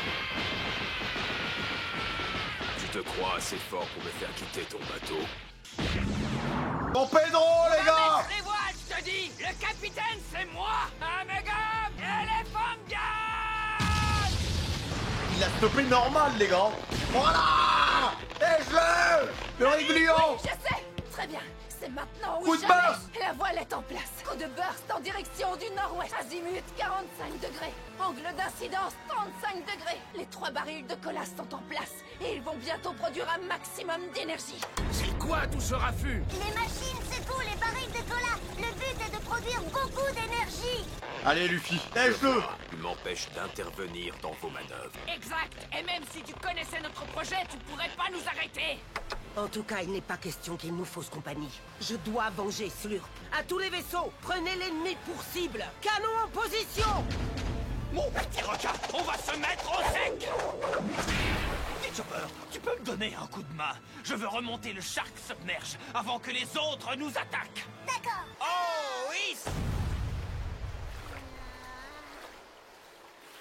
Tu te crois assez fort pour me faire quitter ton bateau? Bon Pedro, les gars. Baisse les voiles, je te dis. Le capitaine, c'est moi. Amalgame Elephant Gun. Il a stoppé normal, les gars. Voilà. Et le régulion. Je sais. Très bien. C'est maintenant ou Coup de jamais. burst. La voile est en place. Coup de burst en direction du nord-ouest. Azimut 45 degrés. Angle d'incidence 35 degrés. Les 3 barils de cola sont en place. Et ils vont bientôt produire un maximum d'énergie. C'est quoi tout ce raffut? Les machines, c'est tout, les barils de cola. Le but est de produire beaucoup d'énergie. Allez, Luffy, lèche-le. Tu m'empêches d'intervenir dans vos manœuvres. Exact. Et même si tu connaissais notre projet, tu pourrais pas nous arrêter. En tout cas, il n'est pas question qu'il nous fausse compagnie. Je dois venger Slurp. À tous les vaisseaux, prenez l'ennemi pour cible. Canon en position. Mon petit requin, on va se mettre au sec. Vite, Chopper, tu peux me donner un coup de main? Je veux remonter le Shark Submerge avant que les autres nous attaquent. D'accord. Oh oui.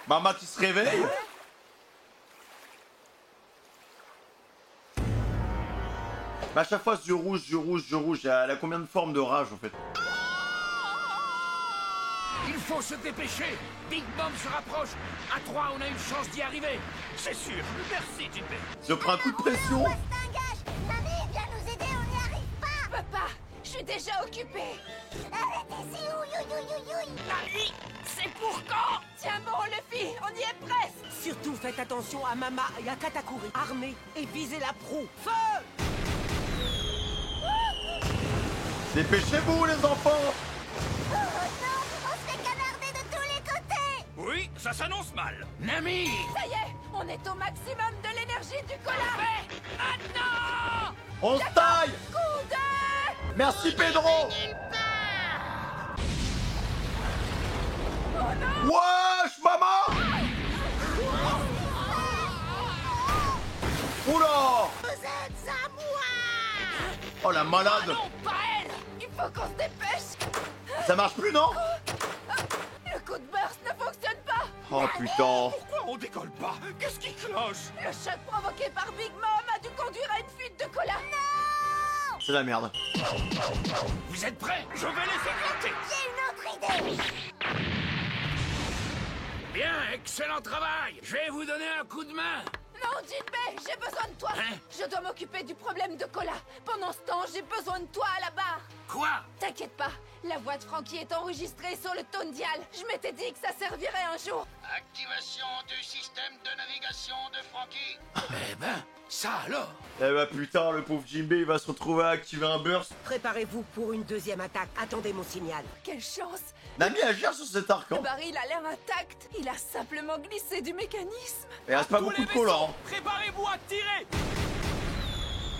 Maman qui se réveille. Mais à chaque fois, je rouge. Elle a combien de formes de rage, en fait? Il faut se dépêcher. Big Bomb se rapproche. À 3, on a une chance d'y arriver. C'est sûr. Merci, JP. Je prends un coup de pression. Mamie, viens nous aider, on n'y arrive pas. Je peux pas. Je suis déjà occupée. Arrêtez, c'est où? Nami, c'est pour quand? Tiens bon, Luffy, on y est presque. Surtout faites attention à Mama et à Katakuri. Armez et visez la proue. Feu! Dépêchez-vous, les enfants. Oh non, on se fait canarder de tous les côtés. Oui, ça s'annonce mal. Nami! Ça y est, on est au maximum de l'énergie du cola. Maintenant. On se taille. Coup de... Merci, Pedro. Wesh, maman. Oula. Vous êtes à moi. Oh, la malade. Non, pas elle. Il faut qu'on se dépêche. Ça marche plus, non? Le coup de Oh putain. Pourquoi on décolle pas? Qu'est-ce qui cloche? Le choc provoqué par Big Mom a dû conduire à une fuite de cola. Non! C'est la merde. Vous êtes prêts? Je vais les éclater. J'ai une autre idée. Bien, excellent travail. Je vais vous donner un coup de main. Non, Jinbei, j'ai besoin de toi. Hein? Je dois m'occuper du problème de cola. Pendant ce temps, j'ai besoin de toi à la barre. Quoi? T'inquiète pas, la voix de Frankie est enregistrée sur le tone dial. Je m'étais dit que ça servirait un jour. Activation du système de navigation de Frankie. Eh ben, ça alors? Eh bah putain, le pauvre Jinbei il va se retrouver à activer un burst. Préparez-vous pour une deuxième attaque. Attendez mon signal. Quelle chance. Nami agir sur cet arc, Le hein. baril a l'air intact. Il a simplement glissé du mécanisme. Il reste pas beaucoup de cola, hein. Préparez-vous à tirer.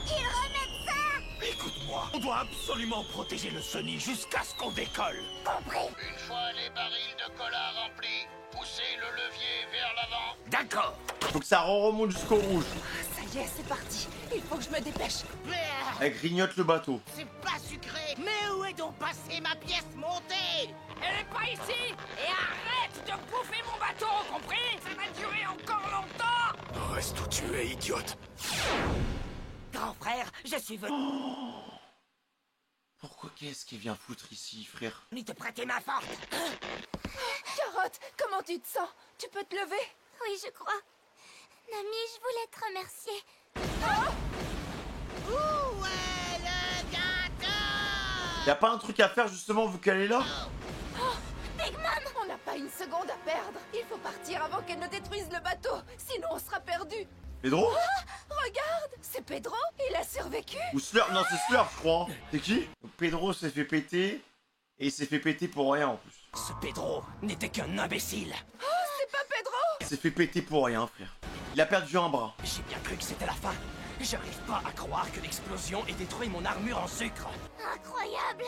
Ils remettent ça. Écoute-moi, on doit absolument protéger le Sony jusqu'à ce qu'on décolle. Compris. Une fois les barils de cola remplis, poussez le levier vers l'avant. D'accord. Faut que ça remonte jusqu'au rouge. Ça y est, c'est parti. Il faut que je me dépêche. Elle grignote le bateau. C'est pas sucré. Mais où est donc passée ma pièce montée? Elle est pas ici. Et arrête de bouffer mon bateau, compris? Ça va durer encore longtemps. Reste où tu es, idiote. Grand frère, je suis venu Pourquoi qu'est-ce qu'il vient foutre ici, frère? te prêter ma force. Carotte, comment tu te sens? Tu peux te lever? Oui, je crois. Nami, je voulais te remercier. Où est le gâteau? Y'a pas un truc à faire justement vu qu'elle est là? Big Mom, on n'a pas une seconde à perdre. Il faut partir avant qu'elle ne détruise le bateau. Sinon, on sera perdu. Pedro? Regarde, c'est Pedro. Il a survécu. Ou Slurp? Non, c'est Slurp, je crois. C'est qui? Donc, Pedro s'est fait péter. Et il s'est fait péter pour rien en plus. Ce Pedro n'était qu'un imbécile. C'est pas Pedro. Il s'est fait péter pour rien, frère. Il a perdu un bras. J'ai bien cru que c'était la fin. J'arrive pas à croire que l'explosion ait détruit mon armure en sucre. Incroyable.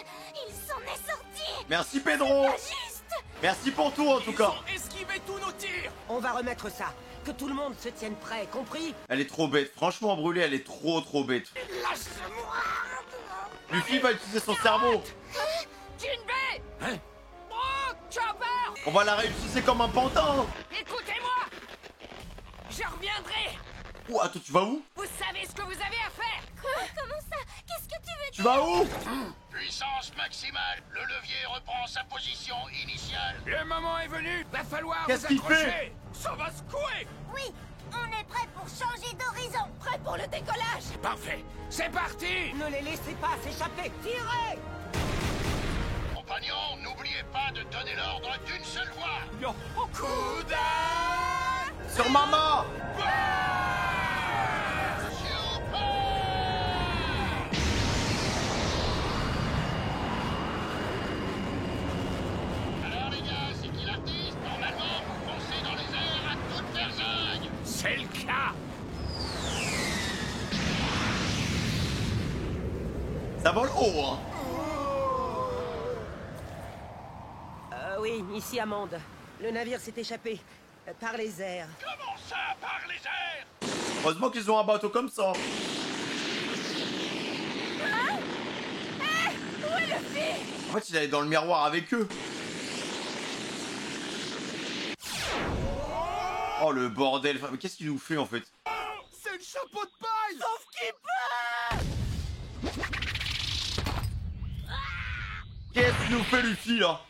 Il s'en est sorti. Merci, Pedro. Juste. Merci pour tout, en tout Ils cas. ont esquivé tous nos tirs. On va remettre ça. Que tout le monde se tienne prêt, compris? Elle est trop bête. Franchement, brûlée, elle est trop bête. Lâche-moi. Luffy va utiliser son cerveau. Jinbei. Hein? Oh, Chopper. On va la réutiliser comme un pantin. Écoutez-moi. Je reviendrai. Ouh, attends, tu vas où? Vous savez ce que vous avez à faire. Comment ça? Qu'est-ce que tu veux Tu vas où? Puissance maximale. Le levier reprend sa position initiale. Le moment est venu. Va falloir Qu'est-ce vous qu'il accrocher. fait? Ça va secouer. Oui, on est prêt pour changer d'horizon. Prêt pour le décollage. Parfait. C'est parti. Ne les laissez pas s'échapper. Tirez! Compagnons, n'oubliez pas de donner l'ordre d'une seule voix. Yo. Sur Mama. Alors les gars, c'est qui l'artiste? Normalement, vous foncez dans les airs à toute berzingue. C'est le cas. Ça vole haut, hein. Oui, ici Amande. Le navire s'est échappé. Par les airs. Comment ça, par les airs? Heureusement qu'ils ont un bateau comme ça. Où est le fil? En fait, il allait dans le miroir avec eux. Oh, le bordel. Mais qu'est-ce qu'il nous fait, en fait? C'est le chapeau de paille. Sauf qu'il peut! Qu'est-ce qu'il nous fait, Luffy, là?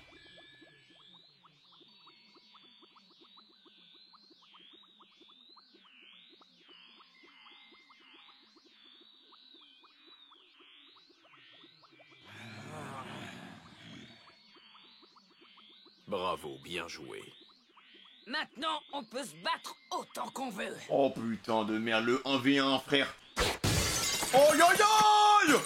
Bravo, bien joué. Maintenant, on peut se battre autant qu'on veut. Oh, putain de merde, le 1v1, frère. Oh, yo, yo!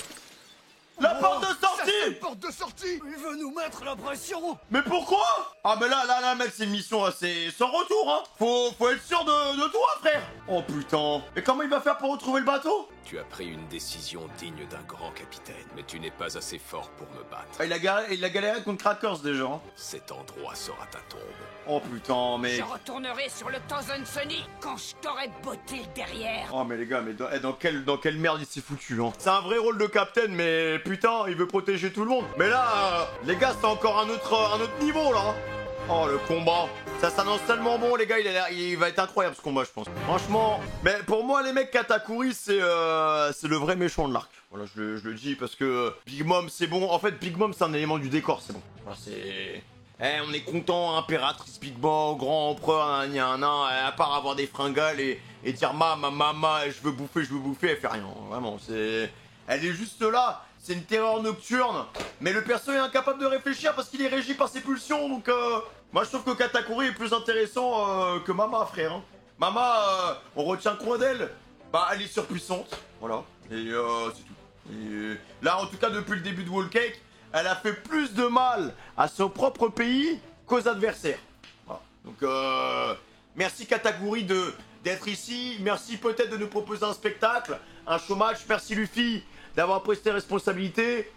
La porte de sortie! Porte de sortie. Il veut nous mettre la pression. Mais pourquoi? Ah, mais là, mec, c'est une mission, c'est sans retour, hein. Faut être sûr de toi, frère. Oh, putain. Et comment il va faire pour retrouver le bateau? Tu as pris une décision digne d'un grand capitaine, mais tu n'es pas assez fort pour me battre. Ah, il a galéré contre Krakers, déjà, hein. Cet endroit sera ta tombe. Oh, putain, mec. Je retournerai sur le Thousand Sunny quand je t'aurai botté le derrière. Oh, mais les gars, mais dans quelle merde il s'est foutu, hein. C'est un vrai rôle de capitaine, mais putain, il veut protéger tout le monde. Mais là, les gars, c'est encore un autre niveau, là. Oh, le combat. Ça s'annonce tellement bon, les gars, il va être incroyable ce combat, je pense. Franchement, mais pour moi, les mecs, Katakuri, c'est le vrai méchant de l'arc. Voilà, je le dis parce que Big Mom, c'est bon. En fait, Big Mom, c'est un élément du décor, c'est bon. Voilà, c'est... on est content, impératrice Big Mom, grand empereur, à part avoir des fringales et dire maman, je veux bouffer, elle fait rien. Vraiment, c'est... Elle est juste là, c'est une terreur nocturne. Mais le perso est incapable de réfléchir parce qu'il est régi par ses pulsions, donc... Moi, je trouve que Katakuri est plus intéressant que Mama, frère. Hein. Mama, on retient quoi d'elle? Bah, elle est surpuissante, voilà. Et c'est tout. Et là, en tout cas, depuis le début de Whole Cake, elle a fait plus de mal à son propre pays qu'aux adversaires. Voilà. Donc, merci Katakuri d'être ici. Merci peut-être de nous proposer un spectacle, un show match. Merci Luffy d'avoir pris ses responsabilités.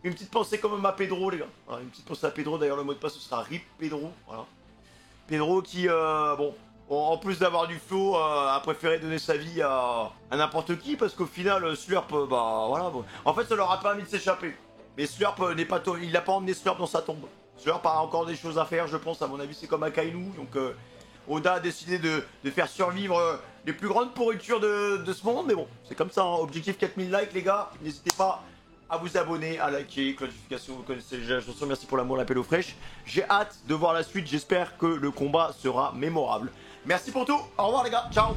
Une petite pensée quand même à Pedro, les gars. Voilà, une petite pensée à Pedro. D'ailleurs, le mot de passe, ce sera RIP Pedro. Voilà. Pedro qui, bon, en plus d'avoir du flow, a préféré donner sa vie à n'importe qui. Parce qu'au final, Slurp, bah voilà. Bon. En fait, ça leur a permis de s'échapper. Mais Slurp n'est pas... Il n'a pas emmené Slurp dans sa tombe. Slurp a encore des choses à faire, je pense. À mon avis, c'est comme Akainu. Donc, Oda a décidé de faire survivre les plus grandes pourritures de ce monde. Mais bon, c'est comme ça. Hein. Objectif 4000 likes, les gars. N'hésitez pas à vous abonner, à liker, notification, vous connaissez déjà la chanson, merci pour l'amour, l'appel aux fraîches. J'ai hâte de voir la suite, j'espère que le combat sera mémorable. Merci pour tout, au revoir les gars, ciao.